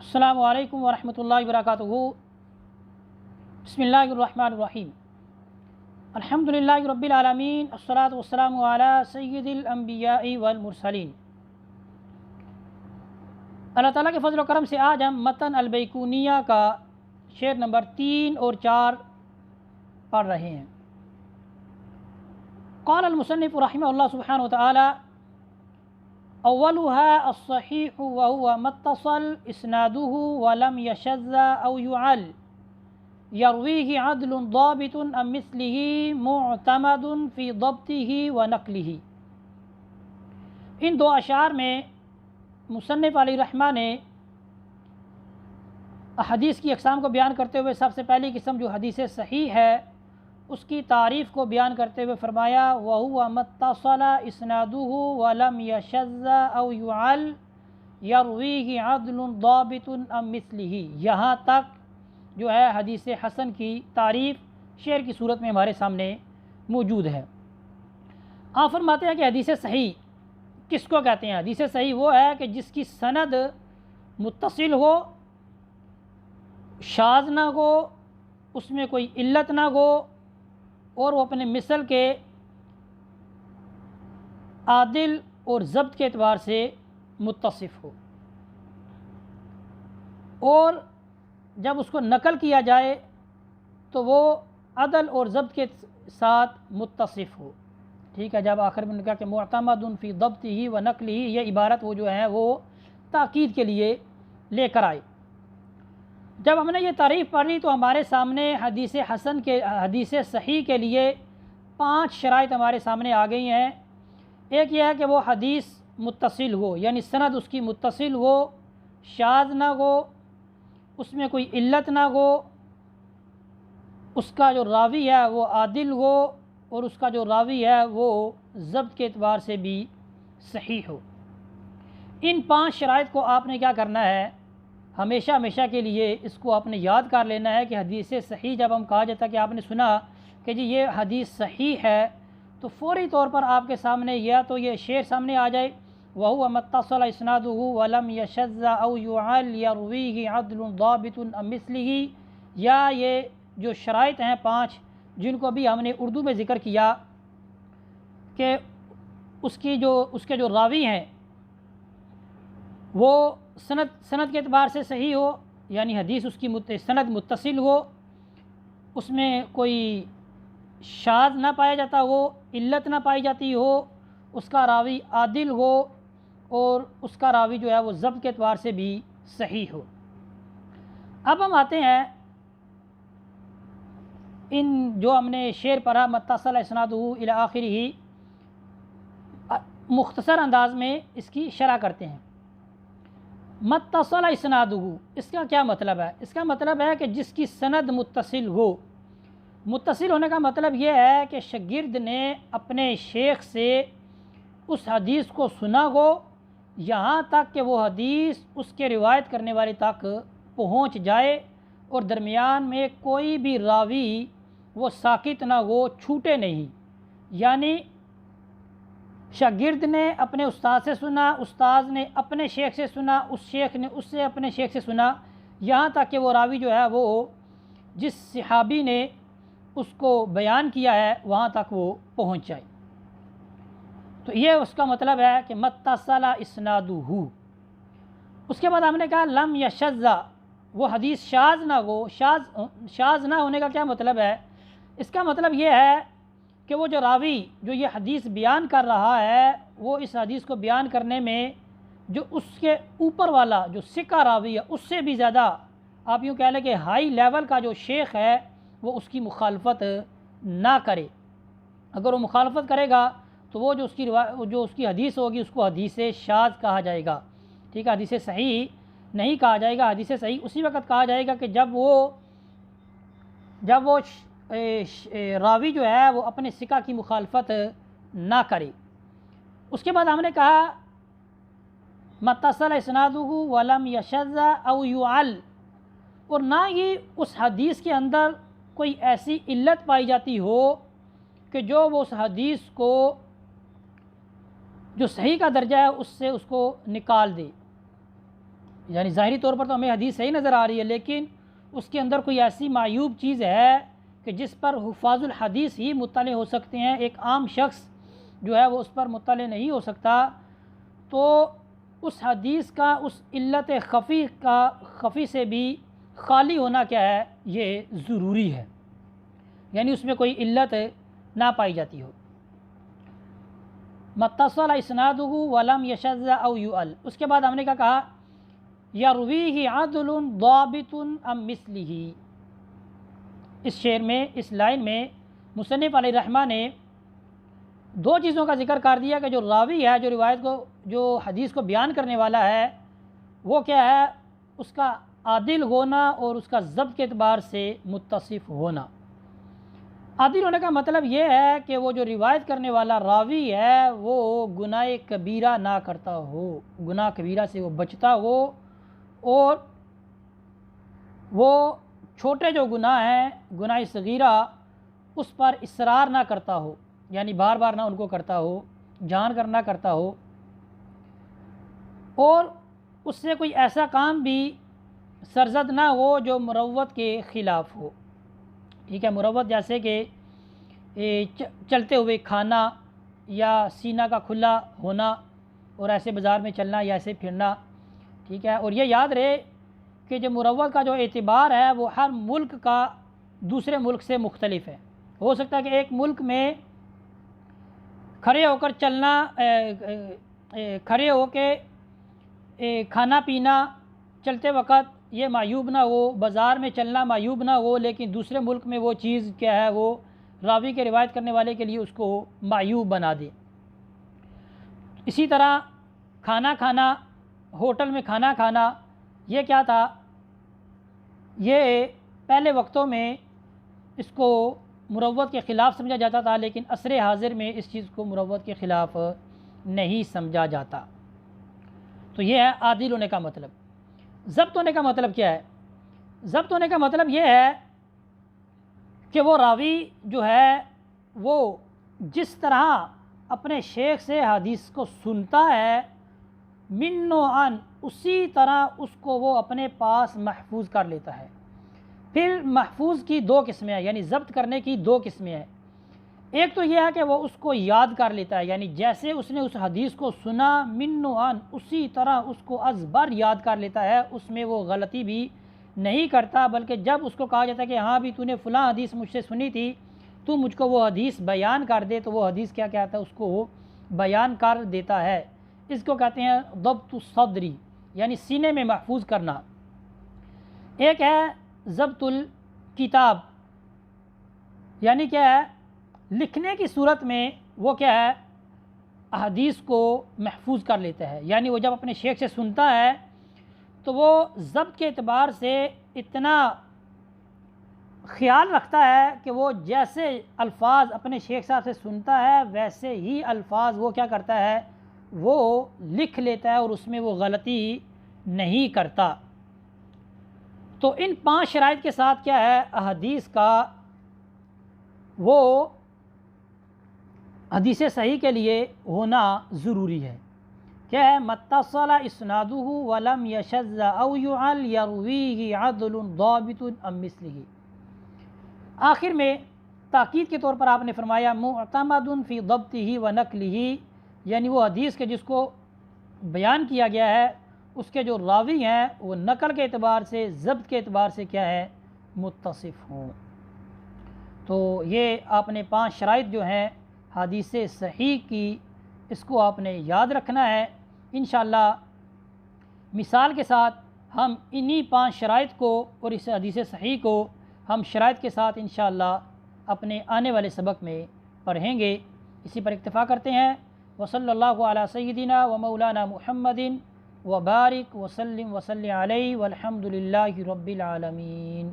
السلام علیکم ورحمۃ اللہ وبرکاتہ۔ بسم اللہ الرحمن الرحیم۔ الحمد للہ رب العالمین، الصلاۃ والسلام علی سید الانبیاء والمرسلین۔ اللہ تعالیٰ کے فضل و کرم سے آج ہم متن البیقونیہ کا شعر نمبر 3 اور 4 پڑھ رہے ہیں۔ قال المصنف رحمہ اللہ سبحانہ وتعالی: اولها الصحیح وهو متصل اسناده ولم يشذ او يعل يرويه عدل ضابط عن مثله معتمد في ضبطه ونقله۔ ان دو اشعار میں مصنف علیہ الرحمہ نے احادیث کی اقسام کو بیان کرتے ہوئے سب سے پہلی قسم جو حدیث صحیح ہے اس کی تعریف کو بیان کرتے ہوئے فرمایا: وَهُوَ مَتَّصَلَ إِسْنَادُهُ وَلَمْ يَشَذَّ أَوْ يُعَلَّ يَرْوِيهِ عَدْلٌ ضَابِطٌ عَن مِثْلِهِ۔ یہاں تک جو ہے حدیث حسن کی تعریف شعر کی صورت میں ہمارے سامنے موجود ہے۔ آپ فرماتے ہیں کہ حدیث صحیح کس کو کہتے ہیں؟ حدیث صحیح وہ ہے کہ جس کی سند متصل ہو، شاذ نہ ہو، اس میں کوئی علت نہ ہو، اور وہ اپنے مثل کے عادل اور ضبط کے اعتبار سے متصف ہو، اور جب اس کو نقل کیا جائے تو وہ عدل اور ضبط کے ساتھ متصف ہو۔ ٹھیک ہے، جب آخر میں نے کہا کہ معتمد فی ضبطہ و نقلہ، یہ عبارت وہ جو ہے وہ تاکید کے لیے لے کر آئے۔ جب ہم نے یہ تعریف پڑھی تو ہمارے سامنے حدیث صحیح کے لیے 5 شرائط ہمارے سامنے آ گئی ہیں۔ ایک یہ ہے کہ وہ حدیث متصل ہو، یعنی سند اس کی متصل ہو، شاذ نہ ہو، اس میں کوئی علت نہ ہو، اس کا جو راوی ہے وہ عادل ہو، اور اس کا جو راوی ہے وہ ضبط کے اعتبار سے بھی صحیح ہو۔ ان 5 شرائط کو آپ نے کیا کرنا ہے؟ ہمیشہ کے لیے اس کو آپ نے یاد کر لینا ہے کہ حدیث صحیح جب ہم کہا جاتا ہے کہ آپ نے سنا کہ جی یہ حدیث صحیح ہے، تو فوری طور پر آپ کے سامنے یا تو یہ شعر سامنے آ جائے: وَهُوَ مَتَّصَلَ إِسْنَادُهُ وَلَمْ يَشَذَّ أَوْ يُعَلَّ يَرْوِيهِ عَدْلٌ ضَابِطٌ عَن مِثْلِهِ، یا یہ جو شرائط ہیں 5 جن کو بھی ہم نے اردو میں ذکر کیا کہ اس کے جو راوی ہیں وہ سند کے اعتبار سے صحیح ہو، یعنی حدیث اس کی سند متصل ہو، اس میں کوئی شاذ نہ پایا جاتا ہو، علت نہ پائی جاتی ہو، اس کا راوی عادل ہو، اور اس کا راوی جو ہے وہ ضبط کے اعتبار سے بھی صحیح ہو۔ اب ہم آتے ہیں ان جو ہم نے شعر پڑھا متصل اسنادہ الی آخرہ، مختصر انداز میں اس کی شرح کرتے ہیں۔ متصل اسنادہ، اس کا کیا مطلب ہے؟ اس کا مطلب ہے کہ جس کی سند متصل ہو۔ متصل ہونے کا مطلب یہ ہے کہ شاگرد نے اپنے شیخ سے اس حدیث کو سنا ہو، یہاں تک کہ وہ حدیث اس کے روایت کرنے والے تک پہنچ جائے، اور درمیان میں کوئی بھی راوی وہ ساکت نہ ہو، چھوٹے نہیں۔ یعنی شاگرد نے اپنے استاد سے سنا، استاد نے اپنے شیخ سے سنا، اس شیخ نے اس سے اپنے شیخ سے سنا، یہاں تک کہ وہ راوی جو ہے وہ جس صحابی نے اس کو بیان کیا ہے وہاں تک وہ پہنچ جائے۔ تو یہ اس کا مطلب ہے کہ متصل اسنادہ۔ اس کے بعد ہم نے کہا لم یشذ، وہ حدیث شاذ نہ ہو۔ شاذ نہ ہونے کا کیا مطلب ہے؟ اس کا مطلب یہ ہے کہ وہ جو راوی جو یہ حدیث بیان کر رہا ہے، وہ اس حدیث کو بیان کرنے میں جو اس کے اوپر والا جو ثقہ راوی ہے اس سے بھی زیادہ، آپ یوں کہہ لیں کہ ہائی لیول کا جو شیخ ہے، وہ اس کی مخالفت نہ کرے۔ اگر وہ مخالفت کرے گا تو وہ جو اس کی حدیث ہوگی اس کو حدیث شاذ کہا جائے گا۔ ٹھیک ہے، حدیث صحیح نہیں کہا جائے گا۔ حدیث صحیح اسی وقت کہا جائے گا کہ جب وہ راوی جو ہے وہ اپنے ثقہ کی مخالفت نہ کرے۔ اس کے بعد ہم نے کہا متصل اسنادہ ولم یشذ او یعل، اور نہ ہی اس حدیث کے اندر کوئی ایسی علت پائی جاتی ہو کہ جو وہ اس حدیث کو جو صحیح کا درجہ ہے اس سے اس کو نکال دے۔ یعنی ظاہری طور پر تو ہمیں حدیث صحیح نظر آ رہی ہے، لیکن اس کے اندر کوئی ایسی معیوب چیز ہے کہ جس پر حفاظ الحدیث ہی مطلع ہو سکتے ہیں، ایک عام شخص جو ہے وہ اس پر مطلع نہیں ہو سکتا، تو اس حدیث کا اس علت خفی سے بھی خالی ہونا کیا ہے، یہ ضروری ہے، یعنی اس میں کوئی علت نہ پائی جاتی ہو۔ متصل اسنادہ ولم یشذ او یعل، اس کے بعد ہم نے کیا کہا، یرویہ عدل ضابط ام مثلہ۔ اس شعر میں، اس لائن میں مصنف علیہ الرحمہ نے دو چیزوں کا ذکر کر دیا کہ جو راوی ہے، جو روایت کو، جو حدیث کو بیان کرنے والا ہے، وہ کیا ہے، اس کا عادل ہونا اور اس کا ضبط کے اعتبار سے متصف ہونا۔ عادل ہونے کا مطلب یہ ہے کہ وہ جو روایت کرنے والا راوی ہے وہ گناہ کبیرہ نہ کرتا ہو، گناہ کبیرہ سے وہ بچتا ہو، اور وہ چھوٹے جو گناہ ہیں، گناہ صغیرہ، اس پر اصرار نہ کرتا ہو، یعنی بار بار نہ ان کو کرتا ہو، جان کر نہ کرتا ہو، اور اس سے کوئی ایسا کام بھی سرزد نہ ہو جو مروت کے خلاف ہو۔ ٹھیک ہے، مروت جیسے کہ چلتے ہوئے کھانا یا سینہ کا کھلا ہونا اور ایسے بازار میں چلنا یا ایسے پھرنا۔ ٹھیک ہے، اور یہ یاد رہے کہ جو مروت کا جو اعتبار ہے وہ ہر ملک کا دوسرے ملک سے مختلف ہے۔ ہو سکتا ہے کہ ایک ملک میں کھڑے ہو کر چلنا، کھڑے ہو کے کھانا پینا چلتے وقت یہ معیوب نہ ہو، بازار میں چلنا معیوب نہ ہو، لیکن دوسرے ملک میں وہ چیز کیا ہے، وہ راوی کے روایت کرنے والے کے لیے اس کو معیوب بنا دے۔ اسی طرح کھانا کھانا، ہوٹل میں کھانا کھانا، یہ کیا تھا، یہ پہلے وقتوں میں اس کو مروت کے خلاف سمجھا جاتا تھا، لیکن عصر حاضر میں اس چیز کو مروت کے خلاف نہیں سمجھا جاتا۔ تو یہ ہے عادل ہونے کا مطلب۔ ضبط ہونے کا مطلب کیا ہے؟ ضبط ہونے کا مطلب یہ ہے کہ وہ راوی جو ہے وہ جس طرح اپنے شیخ سے حدیث کو سنتا ہے، من و عن، اسی طرح اس کو وہ اپنے پاس محفوظ کر لیتا ہے۔ پھر محفوظ کی دو قسمیں ہیں، یعنی ضبط کرنے کی دو قسمیں ہیں۔ ایک تو یہ ہے کہ وہ اس کو یاد کر لیتا ہے، یعنی جیسے اس نے اس حدیث کو سنا من و عن، اسی طرح اس کو از بر یاد کر لیتا ہے، اس میں وہ غلطی بھی نہیں کرتا، بلکہ جب اس کو کہا جاتا ہے کہ ہاں بھی تو نے فلاں حدیث مجھ سے سنی تھی، تو مجھ کو وہ حدیث بیان کر دے، تو وہ حدیث کیا کہتا ہے، اس کو وہ بیان کر دیتا ہے۔ اس کو کہتے ہیں ضبط الصدری، یعنی سینے میں محفوظ کرنا۔ ایک ہے ضبط الکتاب، یعنی کیا ہے، لکھنے کی صورت میں وہ کیا ہے، احادیث کو محفوظ کر لیتا ہے، یعنی وہ جب اپنے شیخ سے سنتا ہے تو وہ ضبط کے اعتبار سے اتنا خیال رکھتا ہے کہ وہ جیسے الفاظ اپنے شیخ صاحب سے سنتا ہے ویسے ہی الفاظ وہ کیا کرتا ہے، وہ لکھ لیتا ہے، اور اس میں وہ غلطی نہیں کرتا۔ تو ان 5 شرائط کے ساتھ کیا ہے، احادیث کا وہ حدیث صحیح کے لیے ہونا ضروری ہے۔ کیا ہے، متصل اسنادہ ولم یشذ او یعل یرویہ عدل ضابط ام مثلہ۔ آخر میں تاکید کے طور پر آپ نے فرمایا معتمد فی ضبطہ و نقلہ، یعنی وہ حدیث کے جس کو بیان کیا گیا ہے اس کے جو راوی ہیں وہ نقل کے اعتبار سے، ضبط کے اعتبار سے کیا ہے، متصف ہوں۔ تو یہ آپ نے 5 شرائط جو ہیں حدیث صحیح کی، اس کو آپ نے یاد رکھنا ہے۔ انشاءاللہ مثال کے ساتھ ہم انہی 5 شرائط کو اور اس حدیث صحیح کو ہم شرائط کے ساتھ انشاءاللہ اپنے آنے والے سبق میں پڑھیں گے۔ اسی پر اکتفا کرتے ہیں۔ وصلی اللہ علی سیدنا و مولانا محمد وبارک وسلم علیہ والحمد للہ رب العالمین۔